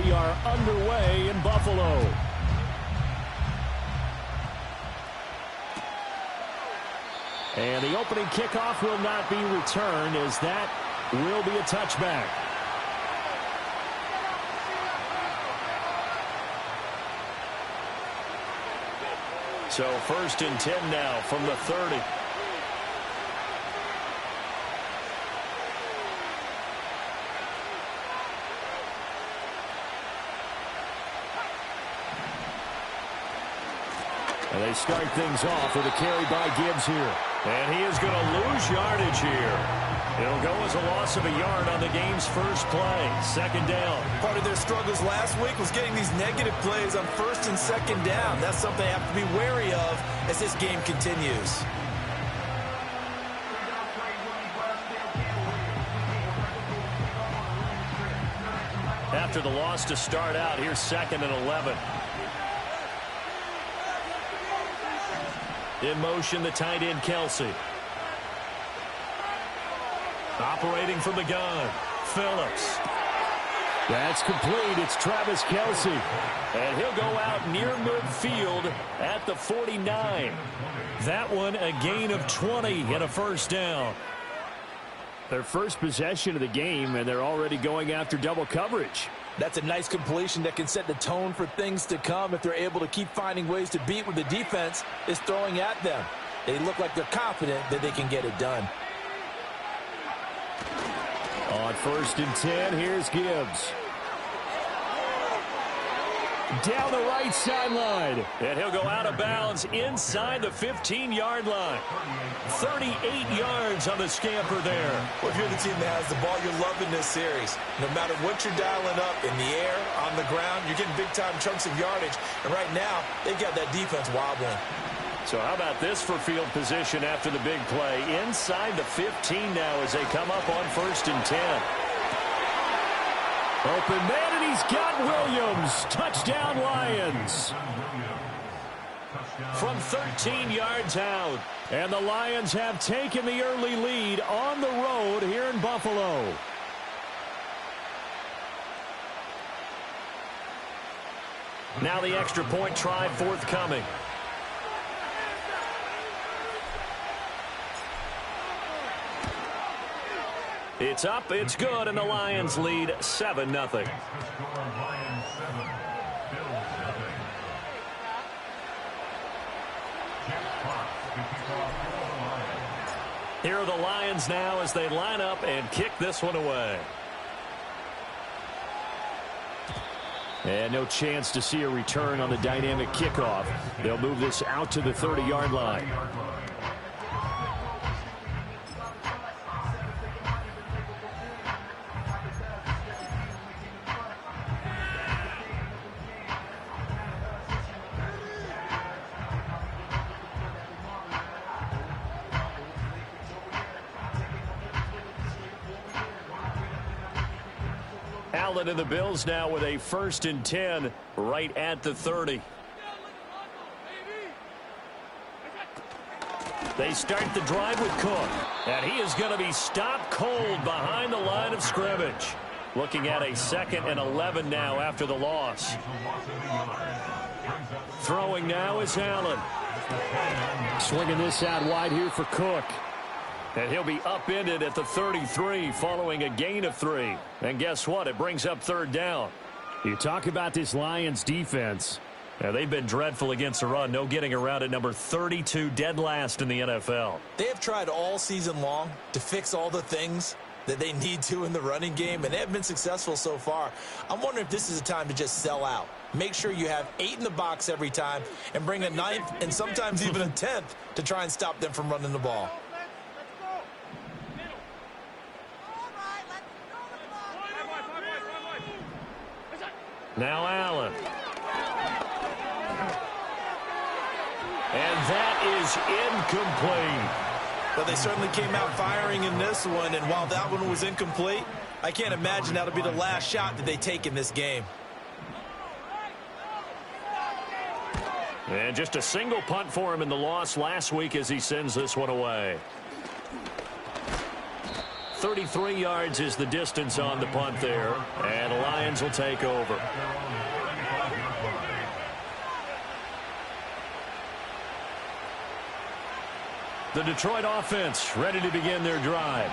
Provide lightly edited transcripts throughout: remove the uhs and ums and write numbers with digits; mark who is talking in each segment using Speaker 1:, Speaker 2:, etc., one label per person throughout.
Speaker 1: we are underway in Buffalo. And the opening kickoff will not be returned, as that will be a touchback. So 1st and 10 now from the 30. And they start things off with a carry by Gibbs here. And he is going to lose yardage here. It'll go as a loss of a yard on the game's first play. 2nd down.
Speaker 2: Part of their struggles last week was getting these negative plays on 1st and 2nd down. That's something they have to be wary of as this game continues.
Speaker 1: After the loss to start out, here's 2nd and 11. In motion, the tight end, Kelsey. Operating from the gun, Phillips. That's complete. It's Travis Kelsey. And he'll go out near midfield at the 49. That one a gain of 20 and a 1st down. Their first possession of the game, and they're already going after double coverage.
Speaker 2: That's a nice completion that can set the tone for things to come if they're able to keep finding ways to beat what the defense is throwing at them. They look like they're confident that they can get it done.
Speaker 1: On 1st and 10, here's Gibbs. Down the right sideline. And he'll go out of bounds inside the 15-yard line. 38 yards on the scamper there.
Speaker 2: Well, if you're the team that has the ball, you're loving this series. No matter what you're dialing up, in the air, on the ground, you're getting big-time chunks of yardage. And right now, they've got that defense wobbling.
Speaker 1: So how about this for field position after the big play? Inside the 15 now as they come up on 1st and 10. Open man, and he's got Williams. Touchdown, Lions. From 13 yards out. And the Lions have taken the early lead on the road here in Buffalo. Now the extra point try forthcoming. It's up, it's good, and the Lions lead 7-0. Here are the Lions now as they line up and kick this one away. And no chance to see a return on the dynamic kickoff. They'll move this out to the 30-yard line. Allen and the Bills now with a 1st and 10 right at the 30. They start the drive with Cook. And he is going to be stopped cold behind the line of scrimmage. Looking at a 2nd and 11 now after the loss. Throwing now is Allen. Swinging this out wide here for Cook. And he'll be upended at the 33 following a gain of 3. And guess what? It brings up 3rd down. You talk about this Lions defense. Now, they've been dreadful against the run. No getting around at number 32, dead last in the NFL.
Speaker 2: They have tried all season long to fix all the things that they need to in the running game, and they have been successful so far. I'm wondering if this is a time to just sell out. Make sure you have 8 in the box every time and bring a 9th and sometimes even a 10th to try and stop them from running the ball.
Speaker 1: Now Allen. And that is incomplete.
Speaker 2: Well, they certainly came out firing in this one, and while that one was incomplete, I can't imagine that'll be the last shot that they take in this game.
Speaker 1: And just a single punt for him in the loss last week as he sends this one away. 33 yards is the distance on the punt there, and the Lions will take over. The Detroit offense ready to begin their drive.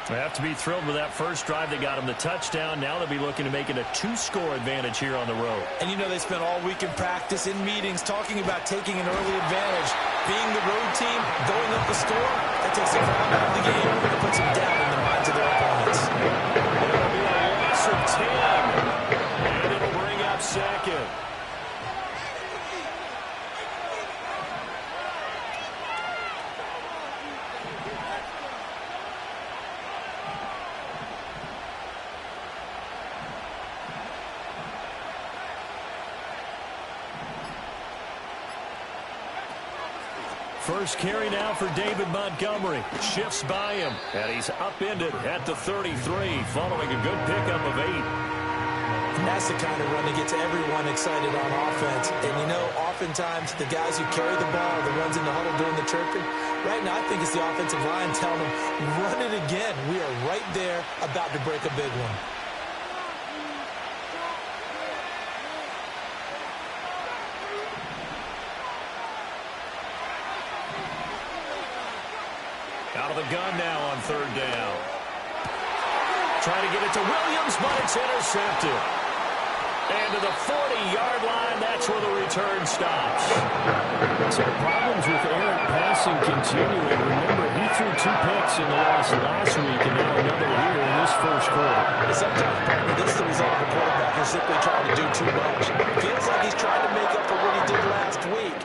Speaker 1: They have to be thrilled with that first drive. They got them the touchdown. Now they'll be looking to make it a 2-score advantage here on the road. And you know they spent all week in practice, in meetings, talking about taking an early advantage. Being the road team, going up the score, that takes the crowd out of the game and puts them down in the minds of their opponents. It'll be a loss of 10, and it'll bring up second. First carry now for David Montgomery. Shifts by him, and he's upended at the 33, following a good pickup of 8. And that's the kind of run that gets everyone excited on offense. And, you know, oftentimes the guys who carry the ball, the ones in the huddle doing the chirping, right now I think it's the offensive line telling them, run it again. We are right there about to break a big one. Out of the gun now on third down. Trying to get it to Williams, but it's intercepted. And to the 40-yard line, that's where the return stops. So problems with errant passing continuing. Remember, he threw 2 picks in the loss last week, and now another here in this first quarter. Sometimes, partner, this is the result of a quarterback who's simply trying to do too much. Feels like he's trying to make up for what he did last week,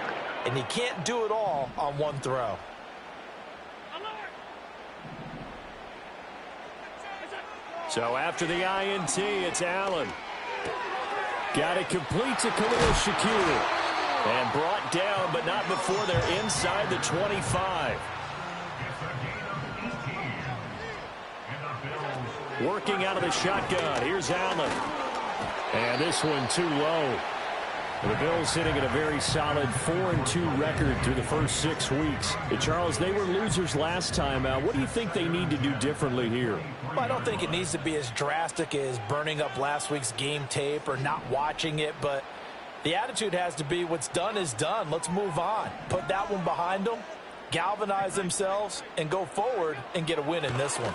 Speaker 1: and he can't do it all on one throw. So after the INT, it's Allen. Got it complete to Khalil Shakir. And brought down, but not before they're inside the 25. Working out of the shotgun. Here's Allen. And this one too low. The Bills sitting at a very solid 4-2 record through the first 6 weeks. Charles, they were losers last time out. What do you think they need to do differently here? Well, I don't think it needs to be as drastic as burning up last week's game tape or not watching it, but the attitude has to be what's done is done. Let's move on. Put that one behind them, galvanize themselves, and go forward and get a win in this one.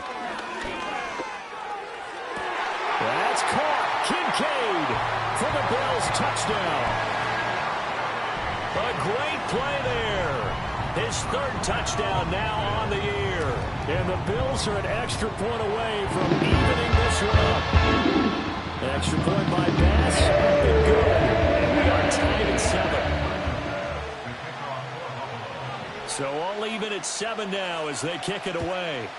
Speaker 1: That's caught. Kincaid for the Bills touchdown. A great play there. His 3rd touchdown now on the year. And the Bills are an extra point away from evening this one up. An extra point by Bass. Up and good. And we are tied at 7. So all even at 7 now as they kick it away.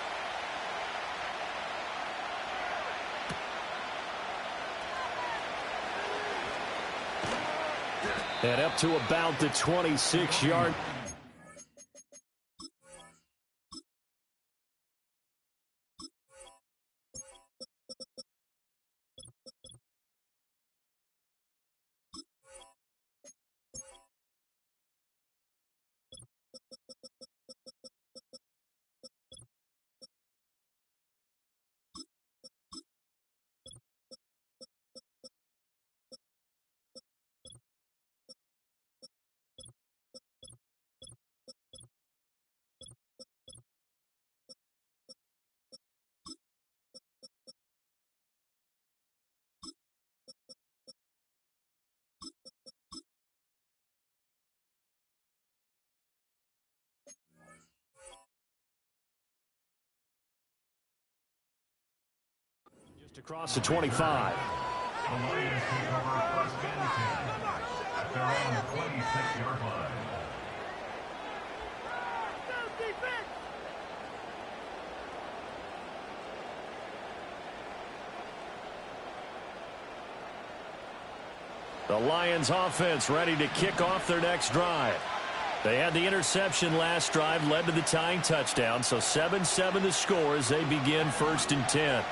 Speaker 1: And up to about the 26-yard. Across the 25.
Speaker 3: The Lions take over first and 10 at their own 26-yard line.
Speaker 1: The Lions offense ready to kick off their next drive. They had the interception last drive, led to the tying touchdown, so 7-7 the score as they begin 1st and 10.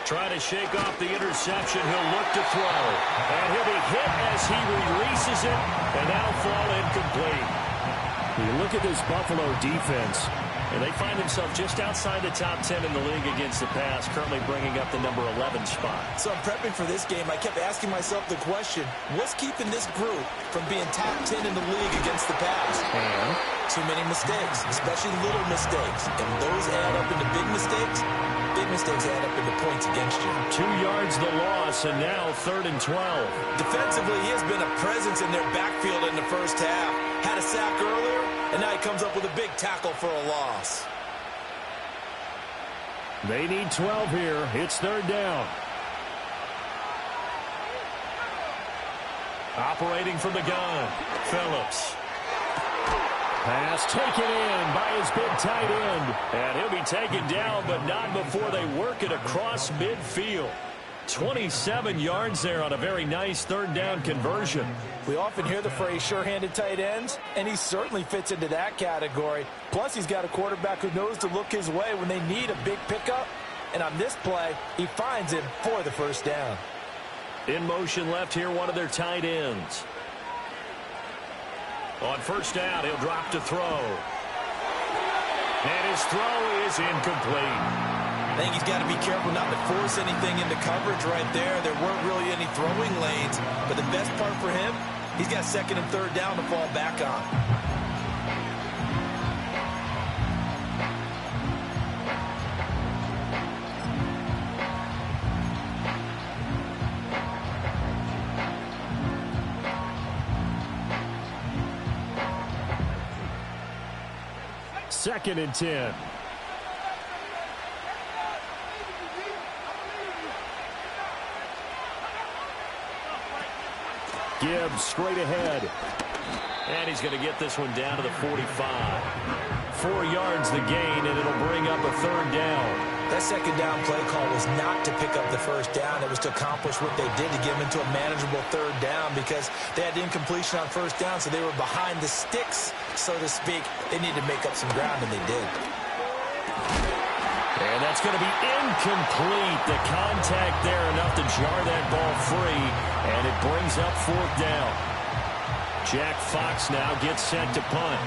Speaker 1: Trying to shake off the interception. He'll look to throw. And he'll be hit as he releases it. And that'll fall incomplete. You look at this Buffalo defense. And they find themselves just outside the top 10 in the league against the pass, currently bringing up the number 11 spot.
Speaker 2: So I'm prepping for this game. I kept asking myself the question, what's keeping this group from being top 10 in the league against the pass?
Speaker 1: And
Speaker 2: too many mistakes, especially little mistakes. And those add up into big mistakes. Big mistakes add up into points against you.
Speaker 1: 2 yards the loss, and now 3rd and 12.
Speaker 2: Defensively, he has been a presence in their backfield in the first half. Had a sack earlier, and now he comes up with a big tackle for a loss.
Speaker 1: They need 12 here. It's 3rd down. Operating from the gun, Phillips. Pass taken in by his big tight end. And he'll be taken down, but not before they work it across midfield. 27 yards there on a very nice 3rd down conversion.
Speaker 2: We often hear the phrase sure-handed tight ends, and he certainly fits into that category. Plus, he's got a quarterback who knows to look his way when they need a big pickup. And on this play, he finds him for the 1st down.
Speaker 1: In motion left here, one of their tight ends. On 1st down, he'll drop to throw. And his throw is incomplete.
Speaker 2: I think he's got to be careful not to force anything into coverage right there. There weren't really any throwing lanes. But the best part for him, he's got 2nd and 3rd down to fall back on.
Speaker 1: Second and 10. Gibbs straight ahead. And he's going to get this one down to the 45. 4 yards the gain, and it'll bring up a 3rd down.
Speaker 2: That 2nd down play call was not to pick up the 1st down. It was to accomplish what they did to get them into a manageable 3rd down because they had incompletion on 1st down, so they were behind the sticks, so to speak. They needed to make up some ground, and they did.
Speaker 1: And that's going to be incomplete. The contact there enough to jar that ball free, and it brings up 4th down. Jack Fox now gets set to punt.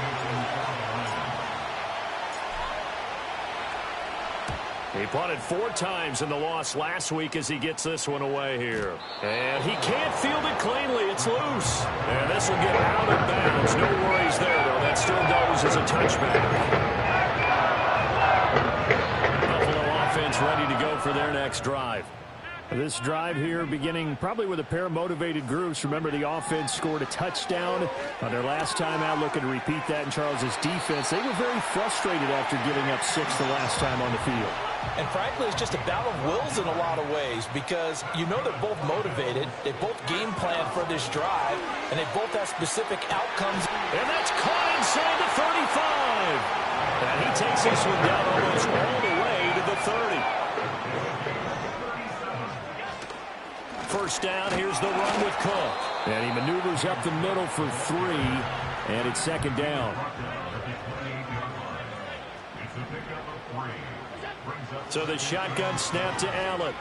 Speaker 1: He punted 4 times in the loss last week as he gets this one away here. And he can't field it cleanly. It's loose. And this will get out of bounds. No worries there, though. That still goes as a touchback. Ready to go for their next drive. This drive here beginning probably with a pair of motivated groups. Remember, the offense scored a touchdown on their last time out, looking to repeat that in Charles's defense. They were very frustrated after giving up 6 the last time on the field.
Speaker 2: And frankly, it's just a battle of wills in a lot of ways because you know they're both motivated. They both game plan for this drive, and they both have specific outcomes.
Speaker 1: And that's caught inside the 35. And he takes this one down almost all the way to the 30. 1st down, here's the run with Cook. And he maneuvers up the middle for 3, and it's 2nd down. So the shotgun snap to Allen.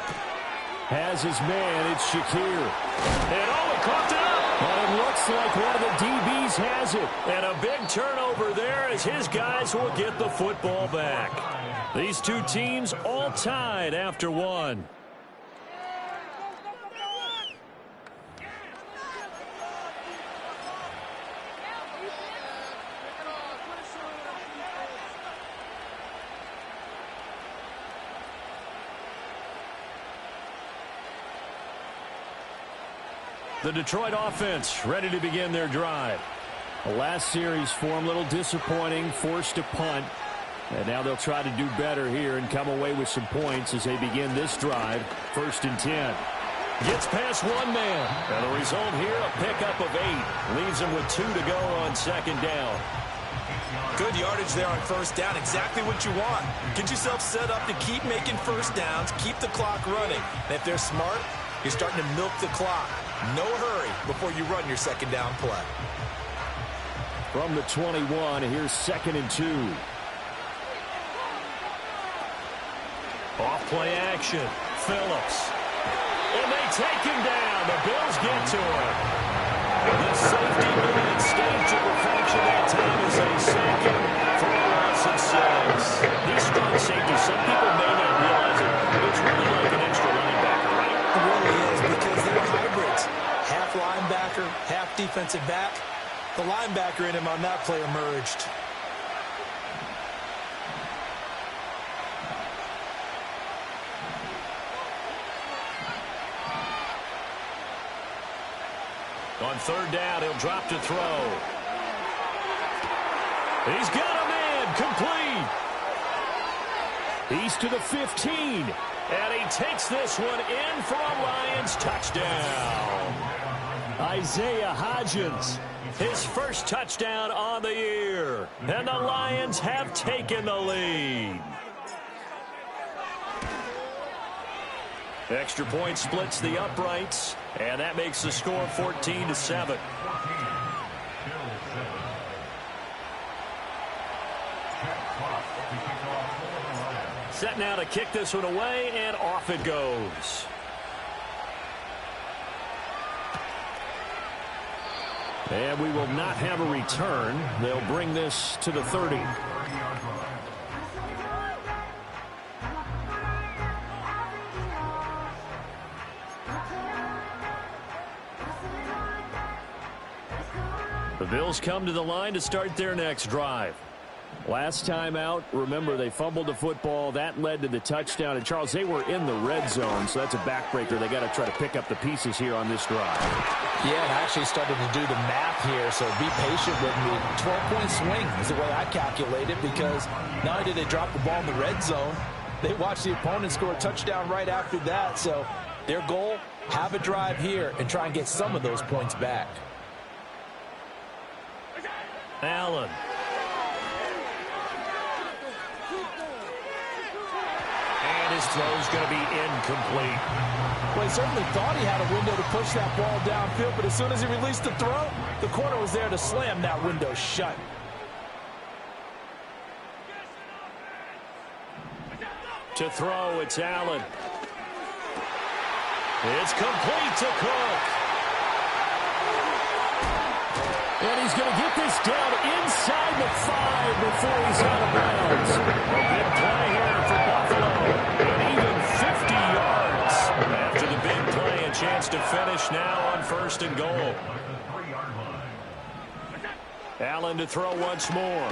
Speaker 1: Has his man, it's Shakir. And he caught it up. And it looks like one of the DBs has it. And a big turnover there as his guys will get the football back. These two teams all tied after 1. The Detroit offense ready to begin their drive. The last series for them, a little disappointing, forced to punt. And now they'll try to do better here and come away with some points as they begin this drive. 1st and 10. Gets past one man. And the result here, a pickup of 8. Leaves them with 2 to go on 2nd down.
Speaker 2: Good yardage there on 1st down. Exactly what you want. Get yourself set up to keep making 1st downs, keep the clock running. And if they're smart, you're starting to milk the clock. No hurry before you run your 2nd down play.
Speaker 1: From the 21, here's 2nd and 2. Off play action. Phillips. And they take him down. The Bills get to him. The safety movement staged to perfection that time as a 2nd for a loss of 6.
Speaker 2: defensive back. The linebacker in him on that play emerged.
Speaker 1: On third down, he'll drop to throw. He's got a man, complete. He's to the 15, and he takes this one in for a Lions touchdown. Isaiah Hodgins, his first touchdown on the year, and the Lions have taken the lead. Extra point splits the uprights, and that makes the score 14-7. Set now to kick this one away, and off it goes. And we will not have a return. They'll bring this to the 30. The Bills come to the line to start their next drive. Last time out, remember, they fumbled the football. That led to the touchdown. And, Charles, they were in the red zone, so that's a backbreaker. They got to try to pick up the pieces here on this drive.
Speaker 2: Yeah, and I actually started to do the math here, so be patient with me. 12-point swing is the way I calculate it, because not only did they drop the ball in the red zone, they watched the opponent score a touchdown right after that. So their goal, have a drive here and try and get some of those points back.
Speaker 1: Allen. And his throw's going to be incomplete.
Speaker 2: Well, he certainly thought he had a window to push that ball downfield, but as soon as he released the throw, the corner was there to slam that window shut.
Speaker 1: To throw, it's Allen. It's complete to Cook. And he's going to get this down inside the 5 before he's out of bounds. A big play here for Buffalo. And even 50 yards after the big play. A chance to finish now on 1st and goal. Allen to throw once more.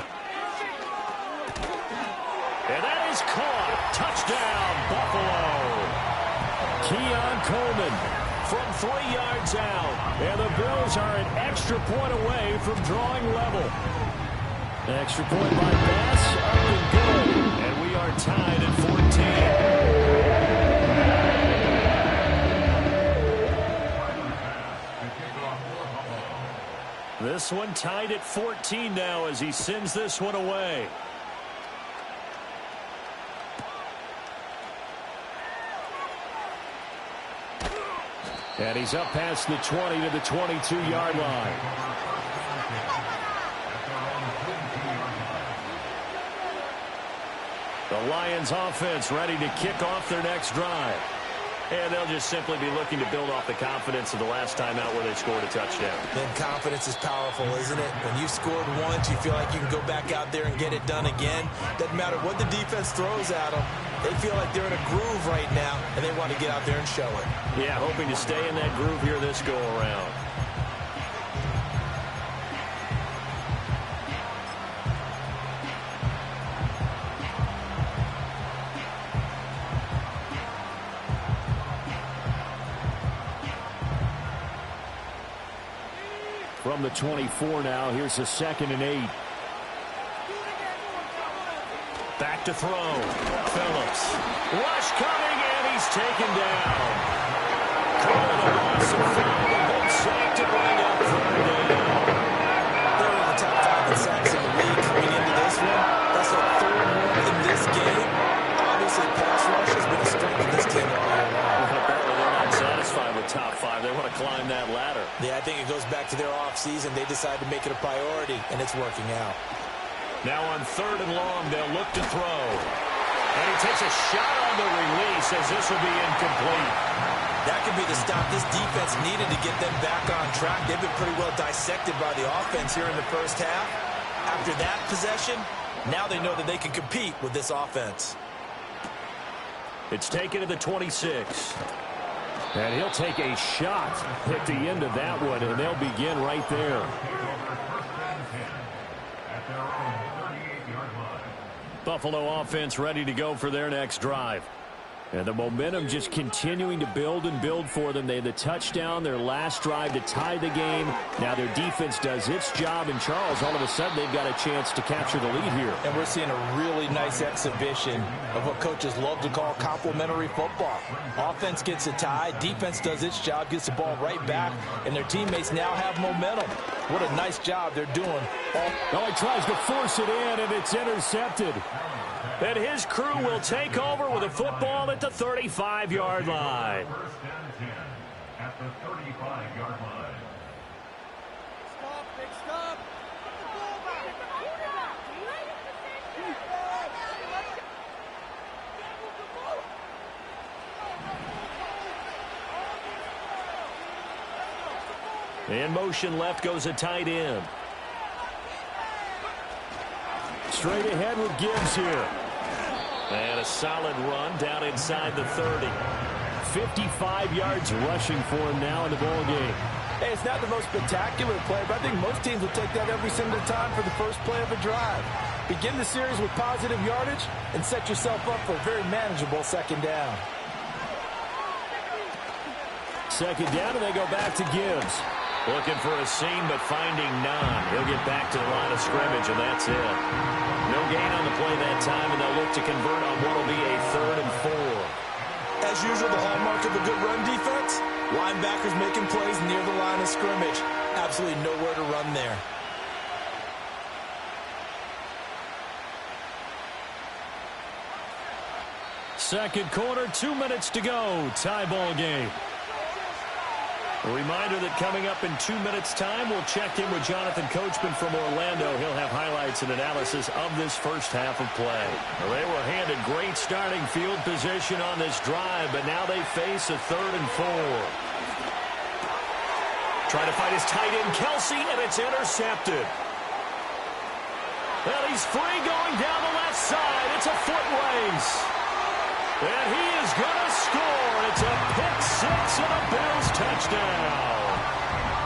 Speaker 1: And that is caught. Touchdown, Buffalo. Keon Coleman from 3 yards out. And the Bills are an extra point away from drawing level. An extra point by Bass, up and good. And we are tied at 14. This one tied at 14 now as he sends this one away. And he's up past the 20 to the 22-yard line. The Lions offense ready to kick off their next drive. And they'll just simply be looking to build off the confidence of the last time out where they scored a touchdown.
Speaker 2: And confidence is powerful, isn't it? When you scored once, you feel like you can go back out there and get it done again. Doesn't matter what the defense throws at them. They feel like they're in a groove right now, and they want to get out there and show it.
Speaker 1: Yeah, hoping to stay in that groove here this go-around. From the 24 now, here's a 2nd and 8. Back to throw. Phillips. Rush coming, and he's taken down. Calling a loss of 5. A big sack to bring up 3rd down.
Speaker 2: They're in the top 5 in sacks in the league coming into this one. That's their 3rd one in this game. Obviously, pass rush has been a strength of this team all year long.
Speaker 1: Apparently, they're not satisfied with top 5. They want to climb that ladder.
Speaker 2: Yeah, I think it goes back to their offseason. They decided to make it a priority, and it's working out.
Speaker 1: Now on 3rd and long, they'll look to throw. And he takes a shot on the release as this will be incomplete.
Speaker 2: That could be the stop this defense needed to get them back on track. They've been pretty well dissected by the offense here in the first half. After that possession, now they know that they can compete with this offense.
Speaker 1: It's taken to the 26. And he'll take a shot at the end of that one, and they'll begin right there. Buffalo offense ready to go for their next drive. And the momentum just continuing to build and build for them. They had the touchdown, their last drive to tie the game. Now their defense does its job, and Charles, all of a sudden, they've got a chance to capture the lead here.
Speaker 2: And we're seeing a really nice exhibition of what coaches love to call complementary football. Offense gets a tie, defense does its job, gets the ball right back, and their teammates now have momentum. What a nice job they're doing.
Speaker 1: Oh, he tries to force it in, and it's intercepted. And his crew will take over with a football at the 35-yard line.
Speaker 3: First and 10 at the 35-yard line.
Speaker 4: Stop, big stop.
Speaker 1: In motion left goes a tight end. Straight ahead with Gibbs here. And a solid run down inside the 30. 55 yards rushing for him now in the ball game.
Speaker 2: Hey, it's not the most spectacular play, but I think most teams will take that every single time for the first play of a drive. Begin the series with positive yardage and set yourself up for a very manageable second down.
Speaker 1: Second down, and they go back to Gibbs. Looking for a seam, but finding none. He'll get back to the line of scrimmage, and that's it. No gain on the play that time, and they'll look to convert on what will be a 3rd and 4.
Speaker 2: As usual, the hallmark of a good run defense, linebackers making plays near the line of scrimmage. Absolutely nowhere to run there.
Speaker 1: Second quarter, 2 minutes to go. Tie ball game. A reminder that coming up in 2 minutes' time, we'll check in with Jonathan Coachman from Orlando. He'll have highlights and analysis of this first half of play. Well, they were handed great starting field position on this drive, but now they face a 3rd and 4. Trying to fight his tight end, Kelsey, and it's intercepted. Well, he's free going down the left side. It's a foot race. And he is going to score. It's a pick-6 and a Bills touchdown.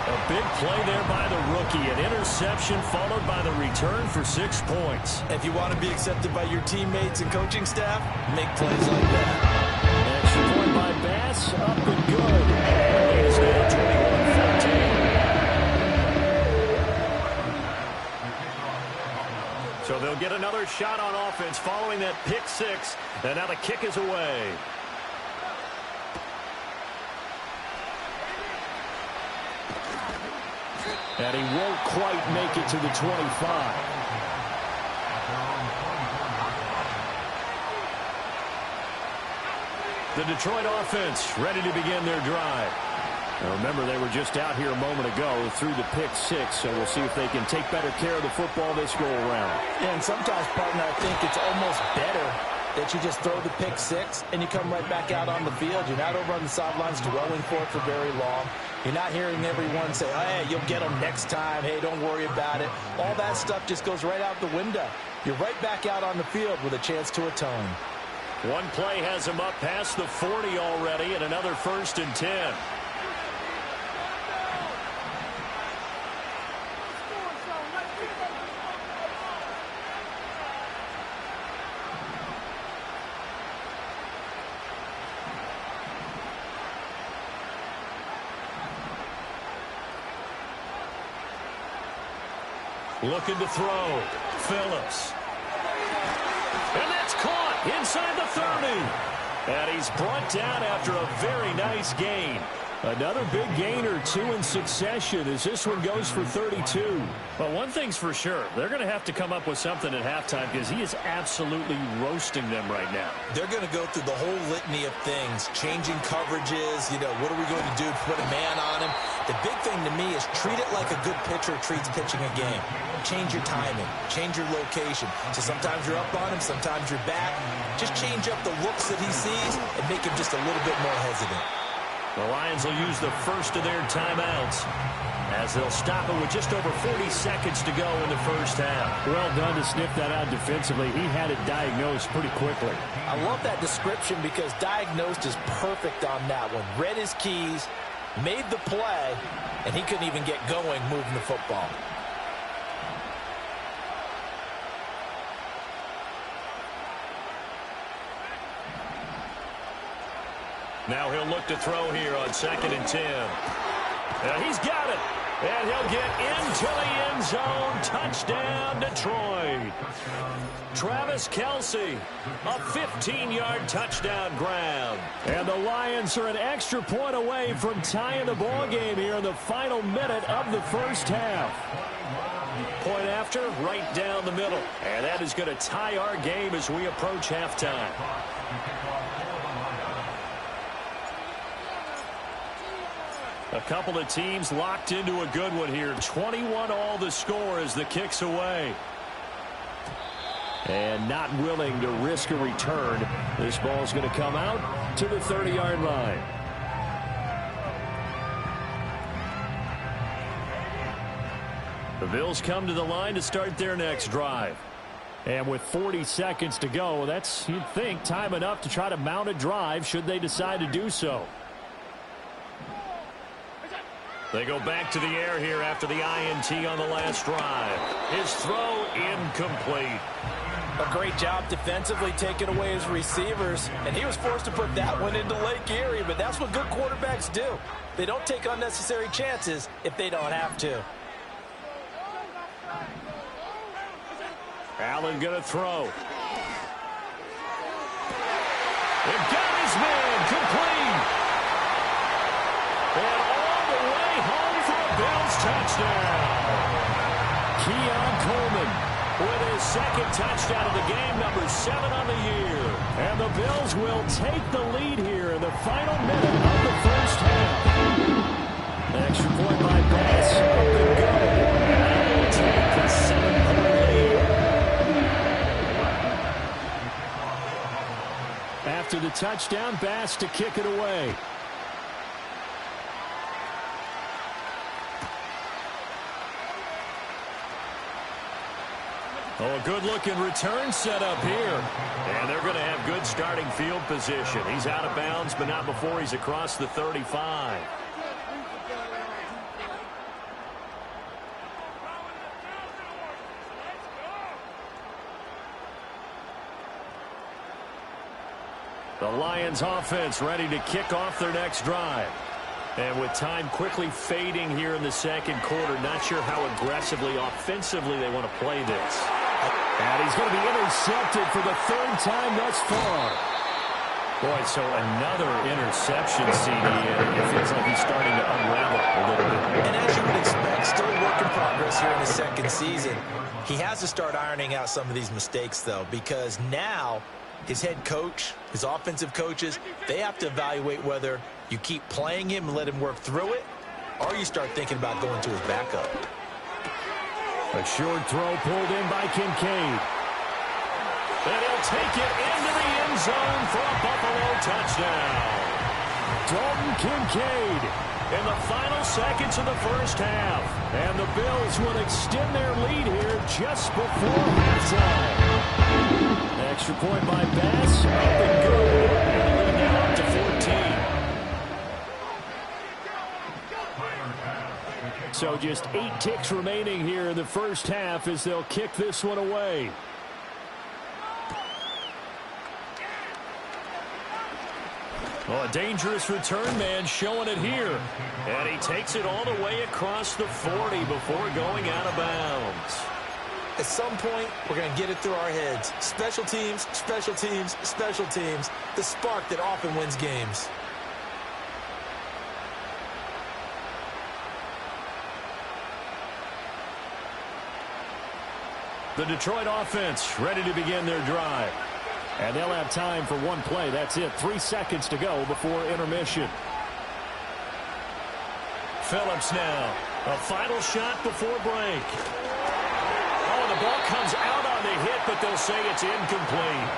Speaker 1: A big play there by the rookie. An interception followed by the return for 6 points.
Speaker 2: If you want to be accepted by your teammates and coaching staff, make plays like that.
Speaker 1: Extra point by Bass, up and good. And it's now 21-14. So they'll get another shot on offense following that pick-6, and now the kick is away. And he won't quite make it to the 25. The Detroit offense ready to begin their drive. Now remember, they were just out here a moment ago through the pick-6, so we'll see if they can take better care of the football this go-around.
Speaker 2: And sometimes, partner, I think it's almost better that you just throw the pick-6 and you come right back out on the field. You're not over on the sidelines dwelling for it for very long. You're not hearing everyone say, hey, you'll get them next time. Hey, don't worry about it. All that stuff just goes right out the window. You're right back out on the field with a chance to atone.
Speaker 1: One play has him up past the 40 already, and another 1st and 10. Looking to throw. Phillips. And that's caught inside the 30. And he's brought down after a very nice gain. Another big gain or 2 in succession as this one goes for 32. Well, one thing's for sure. They're going to have to come up with something at halftime because he is absolutely roasting them right now.
Speaker 2: They're going to go through the whole litany of things, changing coverages, what are we going to do to put a man on him? The big thing to me is treat it like a good pitcher treats pitching a game. Change your timing, change your location. So sometimes you're up on him, sometimes you're back. Just change up the looks that he sees and make him just a little bit more hesitant.
Speaker 1: The Lions will use the first of their timeouts as they'll stop it with just over 40 seconds to go in the first half.
Speaker 5: Well done to sniff that out defensively. He had it diagnosed pretty quickly.
Speaker 2: I love that description because diagnosed is perfect on that one. Read his keys, made the play, and he couldn't even get going moving the football.
Speaker 1: Now he'll look to throw here on 2nd and 10. He's got it. And he'll get into the end zone. Touchdown, Detroit. Travis Kelce, a 15-yard touchdown grab.
Speaker 5: And the Lions are an extra point away from tying the ball game here in the final minute of the first half.
Speaker 1: Point after, right down the middle. And that is going to tie our game as we approach halftime. A couple of teams locked into a good one here. 21 all the score as the kick's away.
Speaker 5: And not willing to risk a return. This ball's going to come out to the 30-yard line.
Speaker 1: The Bills come to the line to start their next drive.
Speaker 5: And with 40 seconds to go, that's, you'd think, time enough to try to mount a drive should they decide to do so.
Speaker 1: They go back to the air here after the INT on the last drive. His throw incomplete.
Speaker 2: A great job defensively taking away his receivers, and he was forced to put that one into Lake Erie, but that's what good quarterbacks do. They don't take unnecessary chances if they don't have to.
Speaker 1: Allen going to throw. It got his man complete. And all the way home for a Bills touchdown.
Speaker 5: Keon Coleman
Speaker 1: with his second touchdown of the game, number 7 on the year.
Speaker 5: And the Bills will take the lead here in the final minute of the first half. An extra point by Bass. Up and go.
Speaker 1: And we'll take the 7-point lead.
Speaker 5: After the touchdown, Bass to kick it away.
Speaker 1: Oh, a good-looking return set up here. And they're going to have good starting field position. He's out of bounds, but not before he's across the 35. The Lions offense ready to kick off their next drive. And with time quickly fading here in the second quarter, not sure how aggressively, offensively they want to play this.
Speaker 5: And he's going to be intercepted for the 3rd time thus far.
Speaker 1: Boy, so another interception, CD, and it feels like he's starting to unravel a little bit.
Speaker 2: And as you would expect, still a work in progress here in his second season. He has to start ironing out some of these mistakes, though, because now his head coach, his offensive coaches, they have to evaluate whether you keep playing him and let him work through it, or you start thinking about going to his backup.
Speaker 5: A short throw pulled in by Kincaid.
Speaker 1: And he'll take it into the end zone for a Buffalo touchdown.
Speaker 5: Dalton Kincaid
Speaker 1: In the final seconds of the first half.
Speaker 5: And the Bills will extend their lead here just before halftime. Extra point by Bass. Up and good.
Speaker 1: And the lead now up to 14.
Speaker 5: So just 8 ticks remaining here in the first half as they'll kick this one away.
Speaker 1: Oh, a dangerous return man showing it here. And he takes it all the way across the 40 before going out of bounds.
Speaker 2: At some point, we're going to get it through our heads. Special teams, special teams, special teams. The spark that often wins games.
Speaker 1: The Detroit offense ready to begin their drive.
Speaker 5: And they'll have time for one play. That's it. 3 seconds to go before intermission.
Speaker 1: Phillips now. A final shot before break. Oh, the ball comes out on the hit, but they'll say it's incomplete.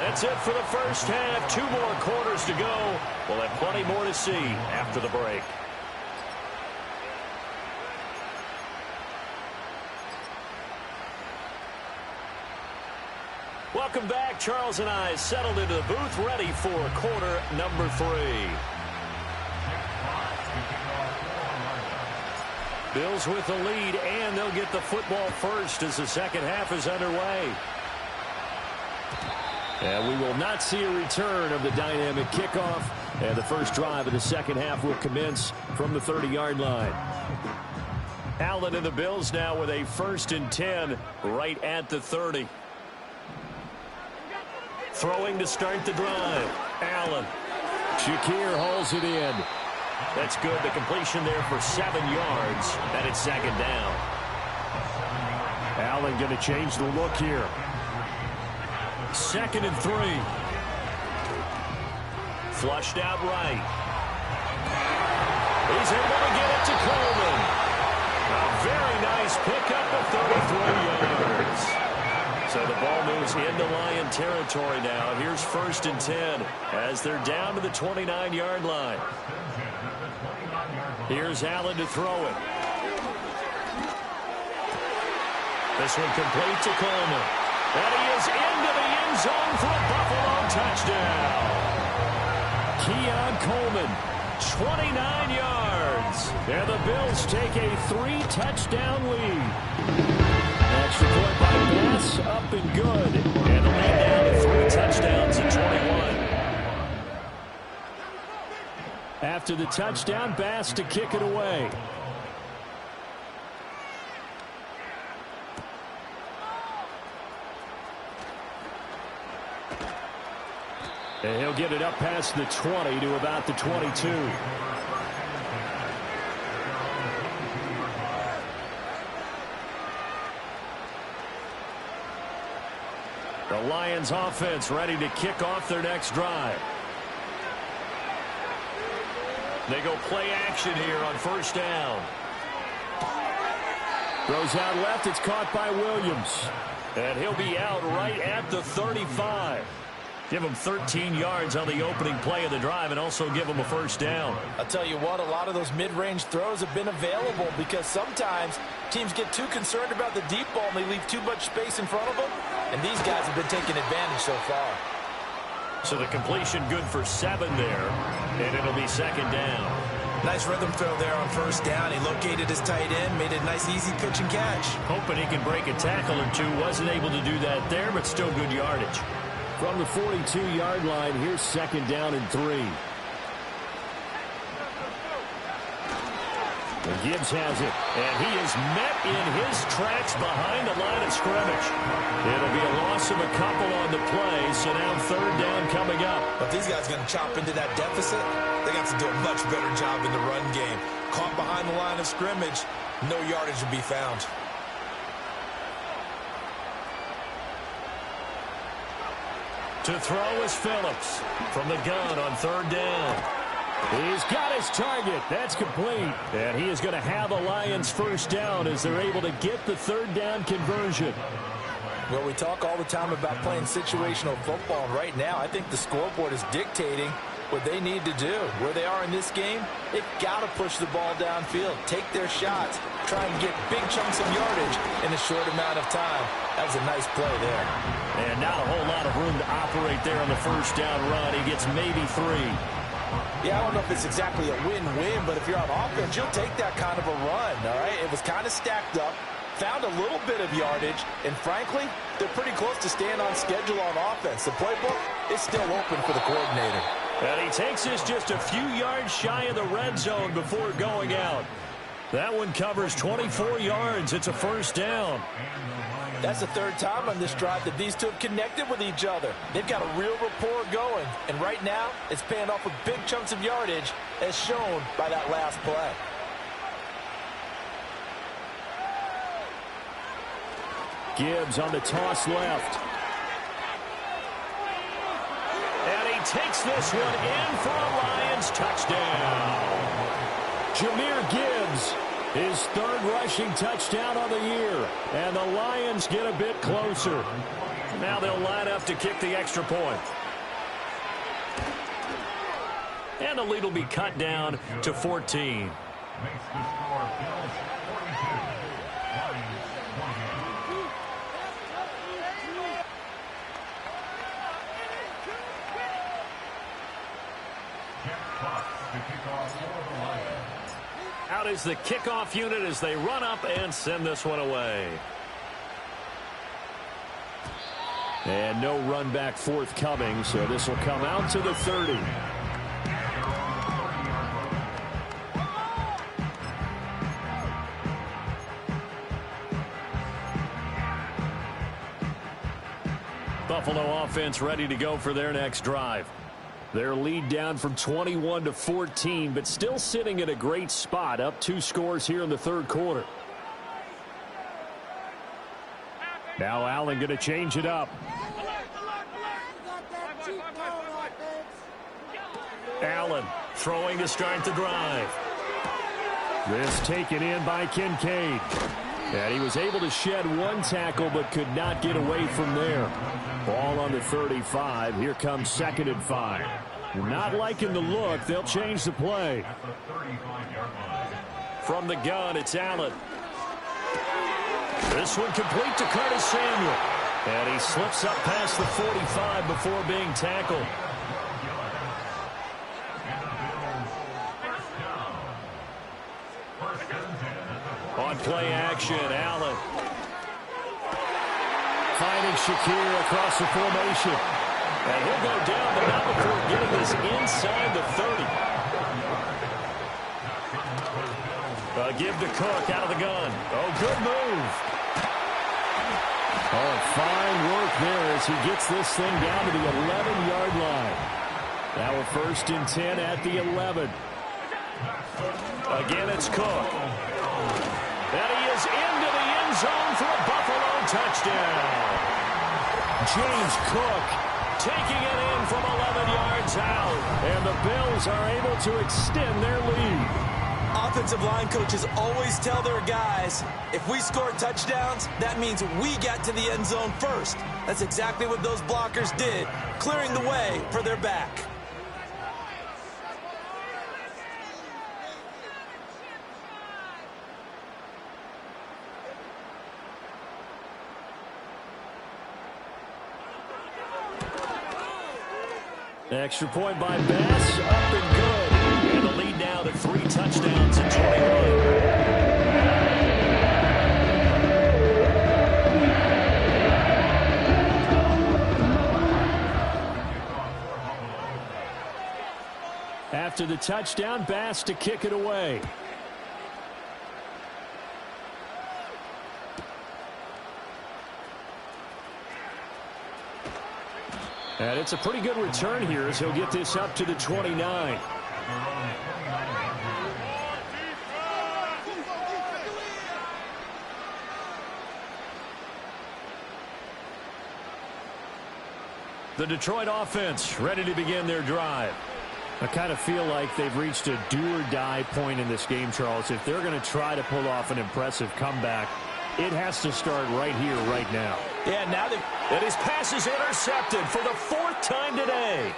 Speaker 1: That's it for the first half. 2 more quarters to go. We'll have plenty more to see after the break. Welcome back. Charles and I settled into the booth, ready for quarter number 3. Bills with the lead, and they'll get the football first as the second half is underway. And we will not see a return of the dynamic kickoff, and the first drive of the second half will commence from the 30-yard line. Allen and the Bills now with a 1st and 10 right at the 30. Throwing to start the drive. Allen. Shakir holds it in. That's good. The completion there for 7 yards. And it's 2nd down. Allen going to change the look here. 2nd and 3. Flushed out right. He's able to get it to Coleman. A very nice pickup of 33 yards. So the ball moves into Lion territory now. Here's 1st and 10 as they're down to the 29-yard line. Here's Allen to throw it. This one complete to Coleman. And he is into the end zone for a Buffalo touchdown. Keon Coleman, 29 yards. And the Bills take a 3-touchdown lead. Extra point by Bass, up and good. And the lead down to 3 touchdowns at 21. After the touchdown, Bass to kick it away. And he'll get it up past the 20 to about the 22. The Lions offense ready to kick off their next drive. They go play action here on 1st down. Throws out left. It's caught by Williams. And he'll be out right at the 35. Give him 13 yards on the opening play of the drive and also give him a 1st down.
Speaker 2: I'll tell you what, a lot of those mid-range throws have been available because sometimes teams get too concerned about the deep ball and they leave too much space in front of them. And these guys have been taking advantage so far.
Speaker 1: So the completion good for 7 there, and it'll be 2nd down.
Speaker 2: Nice rhythm throw there on 1st down. He located his tight end, made a nice easy pitch and catch.
Speaker 1: Hoping he can break a tackle or two. Wasn't able to do that there, but still good yardage. From the 42-yard line, here's 2nd down and 3. And Gibbs has it, and he is met in his tracks behind the line of scrimmage. It'll be a loss of a couple on the play, so now 3rd down coming up.
Speaker 2: But these guys are going to chop into that deficit. They got to do a much better job in the run game. Caught behind the line of scrimmage, no yardage to be found.
Speaker 1: To throw is Phillips from the gun on 3rd down. He's got his target. That's complete. And he is going to have the Lions 1st down as they're able to get the 3rd down conversion.
Speaker 2: Well, we talk all the time about playing situational football. And right now, I think the scoreboard is dictating what they need to do. Where they are in this game, they've got to push the ball downfield, take their shots, try and get big chunks of yardage in a short amount of time. That was a nice play there.
Speaker 1: And not a whole lot of room to operate there on the 1st down run. He gets maybe 3.
Speaker 2: Yeah, I don't know if it's exactly a win-win, but if you're on offense, you'll take that kind of a run, all right? It was kind of stacked up, found a little bit of yardage, and frankly, they're pretty close to staying on schedule on offense. The playbook is still open for the coordinator.
Speaker 1: And he takes this just a few yards shy of the red zone before going out. That one covers 24 yards. It's a 1st down.
Speaker 2: That's the 3rd time on this drive that these two have connected with each other. They've got a real rapport going. And right now, it's paying off with big chunks of yardage as shown by that last play.
Speaker 1: Gibbs on the toss left. And he takes this one in for a Lions touchdown. Jahmyr Gibbs, his 3rd rushing touchdown of the year. And the Lions get a bit closer. Now they'll line up to kick the extra point. And the lead will be cut down to 14.
Speaker 3: Makes the score Bills 42, Lions 28. Jeff Fox to kick off for the Lions.
Speaker 1: Out is the kickoff unit as they run up and send this one away. And no run back forthcoming, so this will come out to the 30. Buffalo offense ready to go for their next drive. Their lead down from 21 to 14, but still sitting at a great spot, up 2 scores here in the third quarter. Now Allen going to change it up. Allen throwing to start the drive. This taken in by Kincaid. And he was able to shed 1 tackle but could not get away from there. Ball on the 35. Here comes 2nd and 5. Not liking the look. They'll change the play. From the gun, it's Allen. This one complete to Curtis Samuel. And he slips up past the 45 before being tackled. On play action, Allen. Finding Shakir across the formation. And he'll go down, but not before getting this inside the 30. Give to Cook out of the gun. Oh, good move. Oh, fine work there as he gets this thing down to the 11-yard line. Now a 1st and 10 at the 11. Again, it's Cook. And he is into the end zone for a Buffalo touchdown. James Cook taking it in from 11 yards out. And the Bills are able to extend their lead.
Speaker 2: Offensive line coaches always tell their guys, if we score touchdowns, that means we get to the end zone first. That's exactly what those blockers did, clearing the way for their back.
Speaker 1: Extra point by Bass, up and good. And the lead now to 3 touchdowns and 21. After the touchdown, Bass to kick it away. And it's a pretty good return here as he'll get this up to the 29. The Detroit offense ready to begin their drive. I kind of feel like they've reached a do-or-die point in this game, Charles. If they're going to try to pull off an impressive comeback, it has to start right here, right now.
Speaker 2: Yeah, now that...
Speaker 1: And his pass is intercepted for the 4th time today.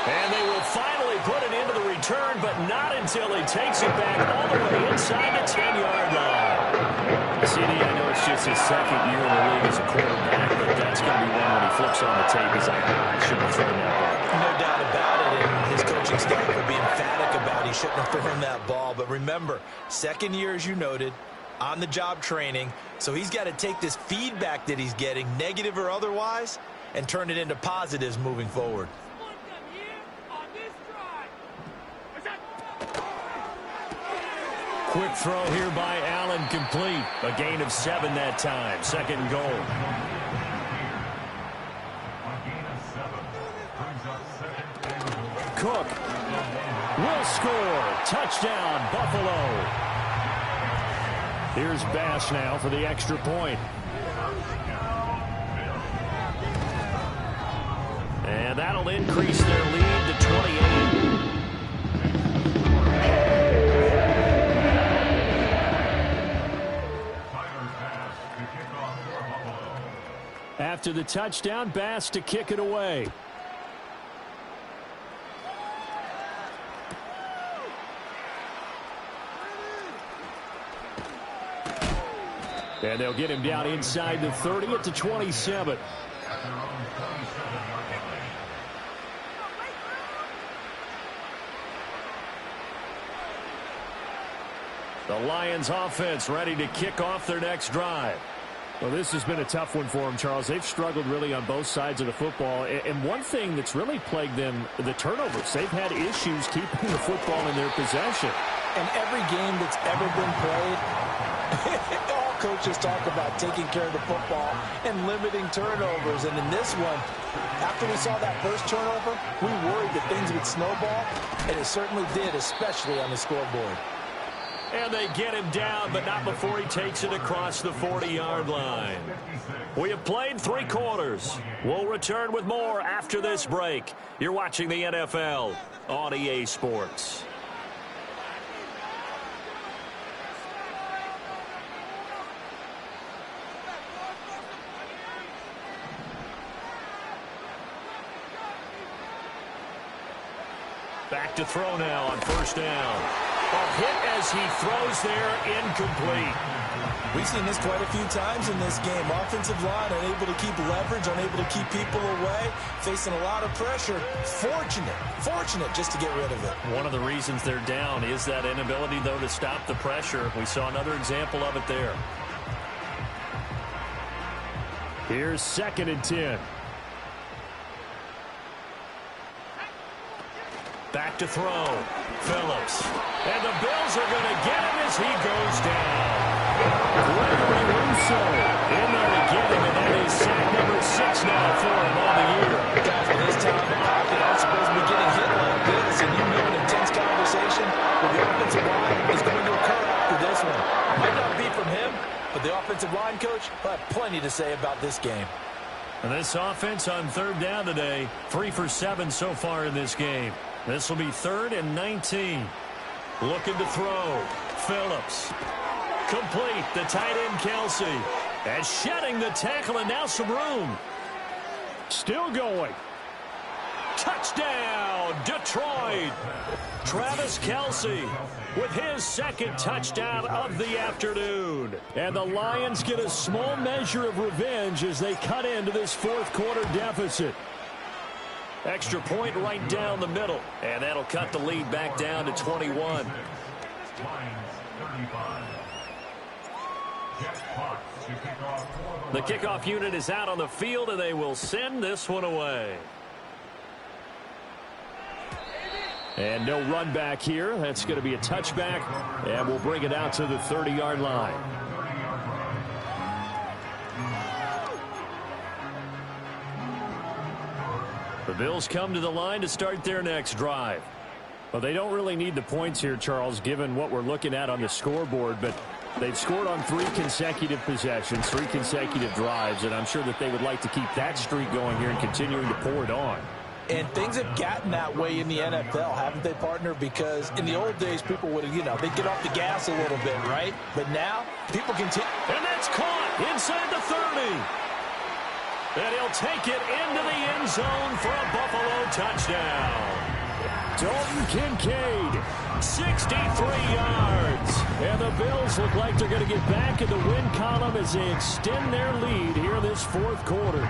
Speaker 1: And they will finally put it into the return, but not until he takes it back all the way inside the 10-yard line. CD, I know it's just his 2nd year in the league as a quarterback, but that's going to be one when he flips on the tape. He's like, I shouldn't have thrown that ball.
Speaker 2: No doubt about it, and his coaching staff will be emphatic about he shouldn't have thrown that ball. But remember, 2nd year, as you noted, on-the-job training, so he's got to take this feedback that he's getting, negative or otherwise, and turn it into positives moving forward.
Speaker 1: Quick throw here by Allen, complete. A gain of 7 that time. 2nd and goal. Cook will score. Touchdown, Buffalo. Here's Bass now for the extra point. And that'll increase their lead to 28.
Speaker 5: after the touchdown. Bass to kick it away. And they'll get him down inside the 30 at the 27. The Lions offense ready to kick off their next drive. Well, this has been a tough one for them, Charles. They've struggled really on both sides of the football. And one thing that's really plagued them, the turnovers. They've had issues keeping the football in their possession.
Speaker 2: In every game that's ever been played, all coaches talk about taking care of the football and limiting turnovers. And in this one, after we saw that first turnover, we worried that things would snowball, and it certainly did, especially on the scoreboard.
Speaker 1: And they get him down, but not before he takes it across the 40-yard line. We have played 3 quarters. We'll return with more after this break. You're watching the NFL on EA Sports. Back to throw now on first down. A hit as he throws there, incomplete.
Speaker 2: We've seen this quite a few times in this game. Offensive line unable to keep leverage, unable to keep people away, facing a lot of pressure. Fortunate just to get rid of it.
Speaker 1: One of the reasons they're down is that inability, though, to stop the pressure. We saw another example of it there.
Speaker 5: Here's 2nd and 10.
Speaker 1: Back to throw. Phillips. And the Bills are going to get him as he goes down. Gregory Rousseau in there to get him, and that is sack number 6 now for him on the year.
Speaker 2: Guys, with this time in the pocket, I'm supposed to be getting hit like this, and you know an intense conversation with the offensive line is going to occur after this one. Might not be from him, but the offensive line coach will have plenty to say about this game.
Speaker 1: And this offense on 3rd down today, 3 for 7 so far in this game. This will be 3rd and 19. Looking to throw. Phillips. Complete. The tight end, Kelsey. And shedding the tackle, and now some room.
Speaker 5: Still going.
Speaker 1: Touchdown, Detroit. Travis Kelsey with his 2nd touchdown of the afternoon.
Speaker 5: And the Lions get a small measure of revenge as they cut into this 4th quarter deficit.
Speaker 1: Extra point right down the middle. And that'll cut the lead back down to 21. The kickoff unit is out on the field, and they will send this one away.
Speaker 5: And no run back here. That's going to be a touchback, and we'll bring it out to the 30-yard line. The Bills come to the line to start their next drive. Well, they don't really need the points here, Charles, given what we're looking at on the scoreboard, but they've scored on 3 consecutive possessions, 3 consecutive drives, and I'm sure that they would like to keep that streak going here and continuing to pour it on.
Speaker 2: And things have gotten that way in the NFL, haven't they, partner? Because in the old days, people would, they'd get off the gas a little bit, right? But now, people continue.
Speaker 1: And that's caught inside the 30. And he'll take it into the end zone for a Buffalo touchdown.
Speaker 5: Dalton Kincaid,
Speaker 1: 63 yards.
Speaker 5: And the Bills look like they're going to get back in the win column as they extend their lead here this 4th quarter.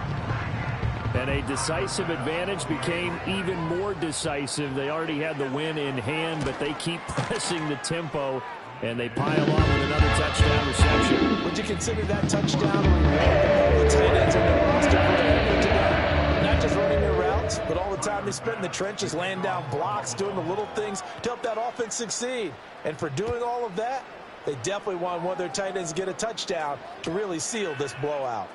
Speaker 5: And a decisive advantage became even more decisive. They already had the win in hand, but they keep pressing the tempo, and they pile on with another touchdown reception.
Speaker 2: Would you consider that touchdown a reward of all the tight ends in the roster for the effort today? Not just running their routes, but all the time they spent in the trenches, laying down blocks, doing the little things to help that offense succeed. And for doing all of that, they definitely want one of their tight ends to get a touchdown to really seal this blowout.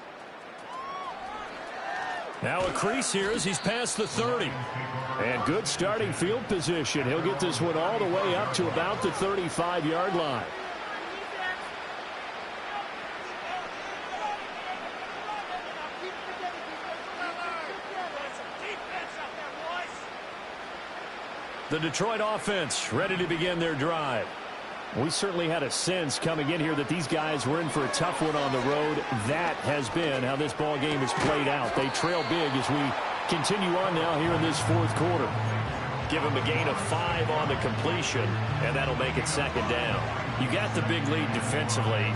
Speaker 1: Now a crease here as he's past the 30.
Speaker 5: And good starting field position. He'll get this one all the way up to about the 35-yard line.
Speaker 1: The Detroit offense ready to begin their drive.
Speaker 5: We certainly had a sense coming in here that these guys were in for a tough one on the road. That has been how this ball game has played out. They trail big as we continue on now here in this fourth quarter.
Speaker 1: Give them a gain of 5 on the completion, and that'll make it second down. You got the big lead defensively.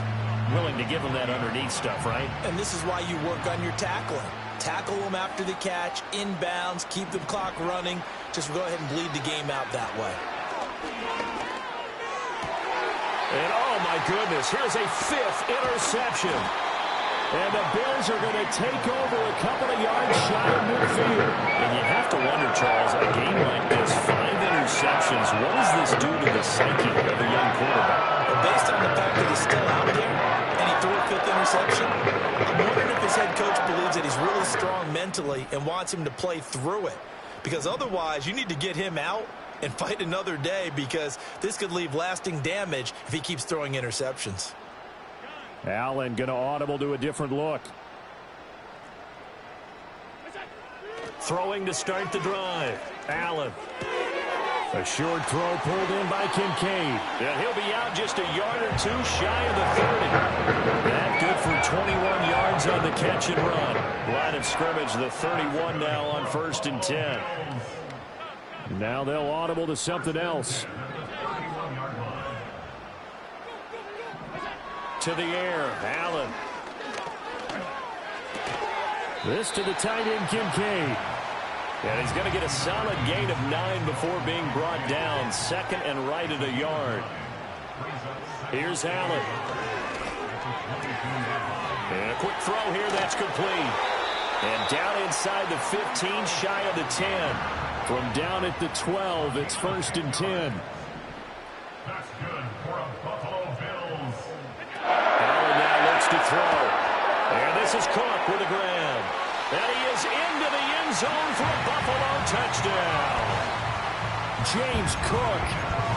Speaker 1: Willing to give them that underneath stuff, right?
Speaker 2: And this is why you work on your tackling. Tackle them after the catch, inbounds, keep the clock running. Just go ahead and bleed the game out that way.
Speaker 1: And oh my goodness, here's a 5th interception.
Speaker 5: And the Bills are going to take over a couple of yards shy of midfield.
Speaker 1: And you have to wonder, Charles, a game like this, 5 interceptions, what does this do to the psyche of a young quarterback?
Speaker 2: Well, based on the fact that he's still out there and he threw a 5th interception, I'm wondering if his head coach believes that he's really strong mentally and wants him to play through it. Because otherwise, you need to get him out and fight another day, because this could leave lasting damage if he keeps throwing interceptions.
Speaker 5: Allen going to audible to a different look.
Speaker 1: Throwing to start the drive. Allen.
Speaker 5: A short throw pulled in by Kincaid.
Speaker 1: And he'll be out just a yard or 2 shy of the 30. That good for 21 yards on the catch and run. Line of scrimmage, the 31 now on 1st and 10.
Speaker 5: Now they'll audible to something else.
Speaker 1: To the air, Allen.
Speaker 5: This to the tight end, Kincaid.
Speaker 1: And he's going to get a solid gain of 9 before being brought down. 2nd and right at a yard. Here's Allen. And a quick throw here, that's complete. And down inside the 15, shy of the 10.
Speaker 5: From down at the 12, it's 1st and 10.
Speaker 3: That's good for a Buffalo Bills.
Speaker 1: Allen now looks to throw. And this is Cook with a grab. And he is into the end zone for a Buffalo touchdown.
Speaker 5: James Cook,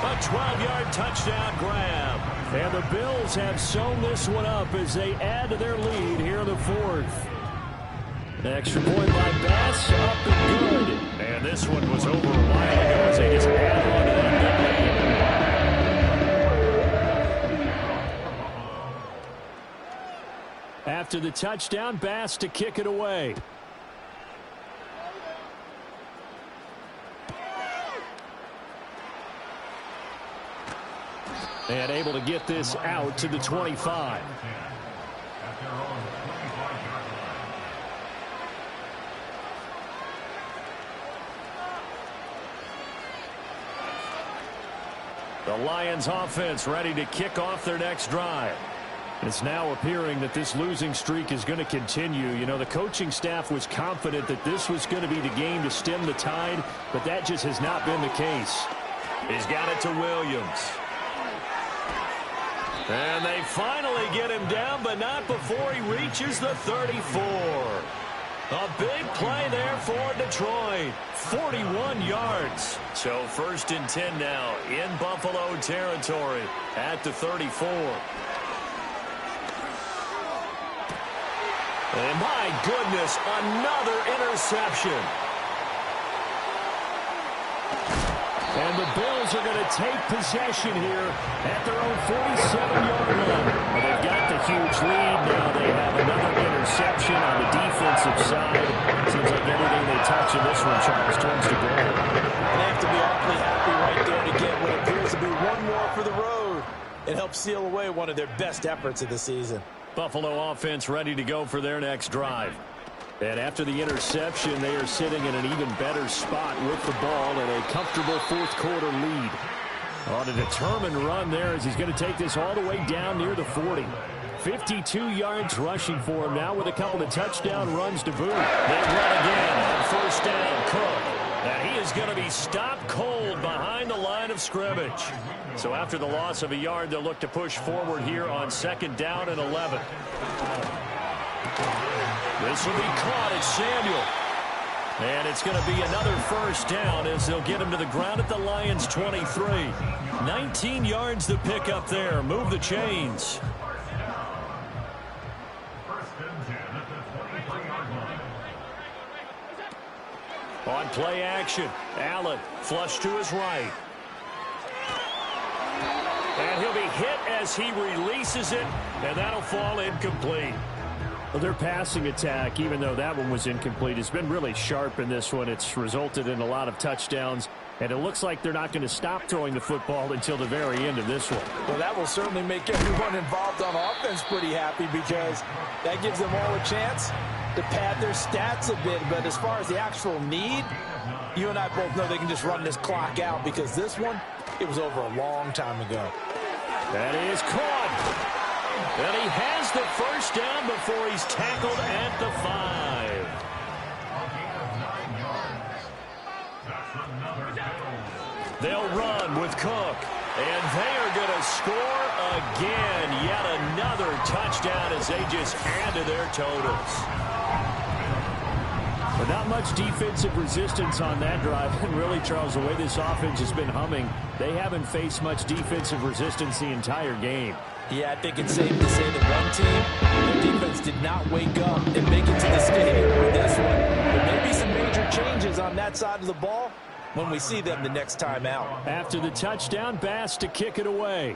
Speaker 1: a 12-yard touchdown grab.
Speaker 5: And the Bills have sewn this one up as they add to their lead here in the 4th. An extra point by Bass, up and good.
Speaker 1: And this one was over a while ago as they just add on to that.
Speaker 5: After the touchdown, Bass to kick it away. And able to get this out to the 25.
Speaker 1: The Lions offense ready to kick off their next drive.
Speaker 5: It's now appearing that this losing streak is going to continue. You know, the coaching staff was confident that this was going to be the game to stem the tide, but that just has not been the case.
Speaker 1: He's got it to Williams. And they finally get him down, but not before he reaches the 34. A big play there for Detroit. 41 yards. So 1st and 10 now in Buffalo territory at the 34. And my goodness, another interception.
Speaker 5: And the Bills are going to take possession here at their own 47-yard line. Well, they've got the huge lead. Now they have another interception on the defensive side. Seems like everything they touch in this one, Charles, turns to gold.
Speaker 2: They have to be awfully happy right there to get what appears to be one more for the road. It helps seal away one of their best efforts of the season.
Speaker 1: Buffalo offense ready to go for their next drive.
Speaker 5: And after the interception, they are sitting in an even better spot with the ball and a comfortable 4th quarter lead. On a determined run there as he's going to take this all the way down near the 40. 52 yards rushing for him now with a couple of touchdown runs to boot.
Speaker 1: They run again on 1st down. Cook. And he is going to be stopped cold behind the line of scrimmage. So after the loss of a yard, they'll look to push forward here on 2nd down and 11. This will be caught at Samuel. And it's going to be another 1st down as they'll get him to the ground at the Lions' 23. 19 yards to pick up there. Move the chains. On play action, Allen flush to his right. And he'll hit as he releases it, and that'll fall incomplete.
Speaker 5: Well, their passing attack, even though that one was incomplete, has been really sharp in this one. It's resulted in a lot of touchdowns, and it looks like they're not going to stop throwing the football until the very end of this one.
Speaker 2: Well, that will certainly make everyone involved on offense pretty happy because that gives them all a chance to pad their stats a bit. But as far as the actual need, you and I both know they can just run this clock out because this one, it was over a long time ago.
Speaker 1: That is caught. And he has the first down before he's tackled at the 5. They'll run with Cook. And they are going to score again. Yet another touchdown as they just add to their totals.
Speaker 5: But not much defensive resistance on that drive. And really, Charles, the way this offense has been humming, they haven't faced much defensive resistance the entire game.
Speaker 2: Yeah, I think it's safe to say that one team, their defense did not wake up and make it to the stadium with this one. There may be some major changes on that side of the ball when we see them the next time out.
Speaker 5: After the touchdown, Bass to kick it away.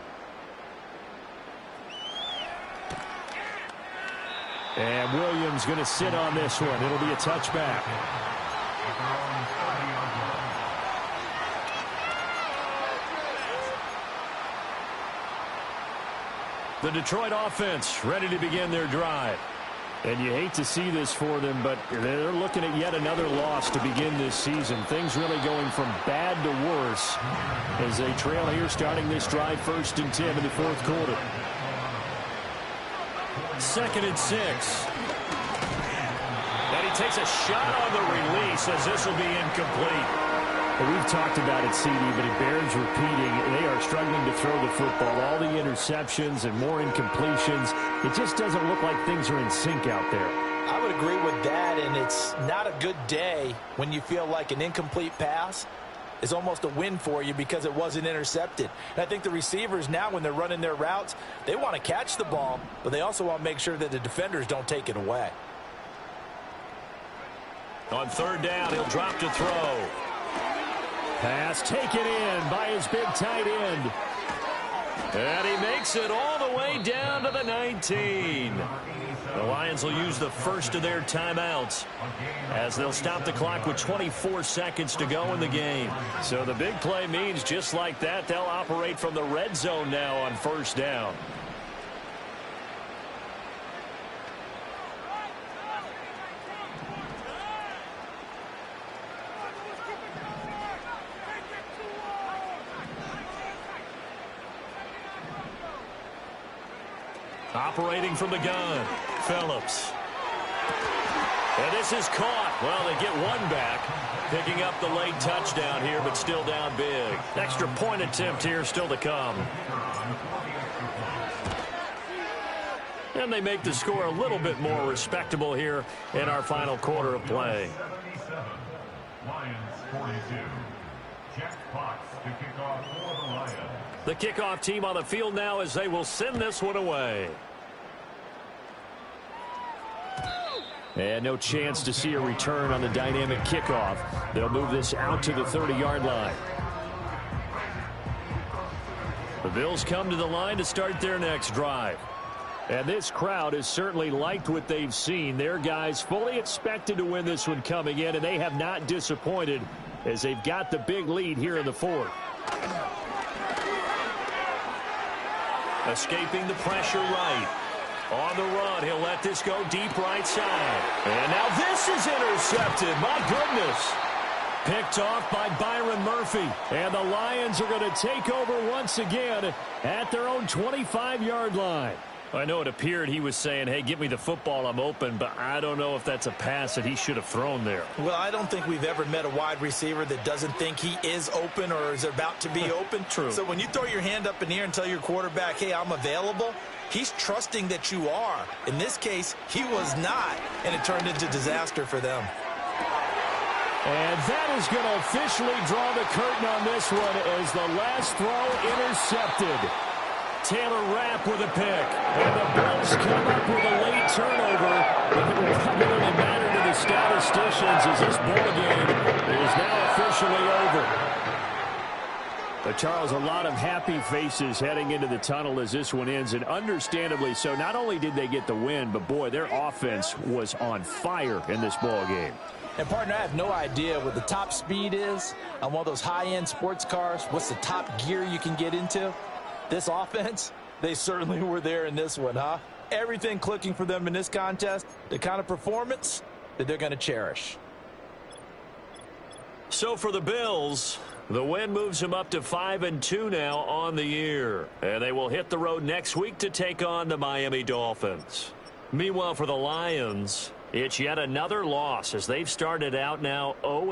Speaker 5: And Williams going to sit on this one. It'll be a touchback.
Speaker 1: The Detroit offense ready to begin their drive.
Speaker 5: And you hate to see this for them, but they're looking at yet another loss to begin this season. Things really going from bad to worse as they trail here starting this drive 1st and 10 in the 4th quarter.
Speaker 1: 2nd and 6. And he takes a shot on the release as this will be incomplete.
Speaker 5: Well, we've talked about it, CD, but it bears repeating. They are struggling to throw the football. All the interceptions and more incompletions. It just doesn't look like things are in sync out there.
Speaker 2: I would agree with that, and it's not a good day when you feel like an incomplete pass is almost a win for you because it wasn't intercepted. And I think the receivers now, when they're running their routes, they want to catch the ball, but they also want to make sure that the defenders don't take it away.
Speaker 1: On 3rd down, he'll drop to throw.
Speaker 5: Pass taken in by his big tight end.
Speaker 1: And he makes it all the way down to the 19. The Lions will use the first of their timeouts as they'll stop the clock with 24 seconds to go in the game. So the big play means just like that, they'll operate from the red zone now on 1st down. Operating from the gun, Phillips. And this is caught. Well, they get one back, picking up the late touchdown here, but still down big. Extra point attempt here still to come. And they make the score a little bit more respectable here in our final quarter of play.
Speaker 3: Lions 42. Jack Fox to kick off for the Lions.
Speaker 1: The kickoff team on the field now as they will send this one away.
Speaker 5: And no chance to see a return on the dynamic kickoff. They'll move this out to the 30-yard line. The Bills come to the line to start their next drive. And this crowd has certainly liked what they've seen. Their guys fully expected to win this one coming in, and they have not disappointed as they've got the big lead here in the 4th.
Speaker 1: Escaping the pressure right. On the run, he'll let this go deep right side. And now this is intercepted. My goodness. Picked off by Byron Murphy. And the Lions are going to take over once again at their own 25-yard line. I know it appeared he was saying, hey, give me the football, I'm open, but I don't know if that's a pass that he should have thrown there.
Speaker 2: Well, I don't think we've ever met a wide receiver that doesn't think he is open or is about to be open.
Speaker 1: True.
Speaker 2: So when you throw your hand up in the air and tell your quarterback, hey, I'm available, he's trusting that you are. In this case, he was not, and it turned into disaster for them.
Speaker 5: And that is going to officially draw the curtain on this one as the last throw intercepted. Taylor Rapp with a pick. And the Bills come up with a late turnover. It will probably matter to the statisticians as this ball game is now officially over. Charles, a lot of happy faces heading into the tunnel as this one ends, and understandably so. Not only did they get the win, but, boy, their offense was on fire in this ball game.
Speaker 2: And, partner, I have no idea what the top speed is on one of those high-end sports cars. What's the top gear you can get into? This offense, they certainly were there in this one, huh? Everything clicking for them in this contest, the kind of performance that they're going to cherish.
Speaker 1: So for the Bills, the win moves them up to 5-2 now on the year. And they will hit the road next week to take on the Miami Dolphins. Meanwhile, for the Lions, it's yet another loss as they've started out now 0-2.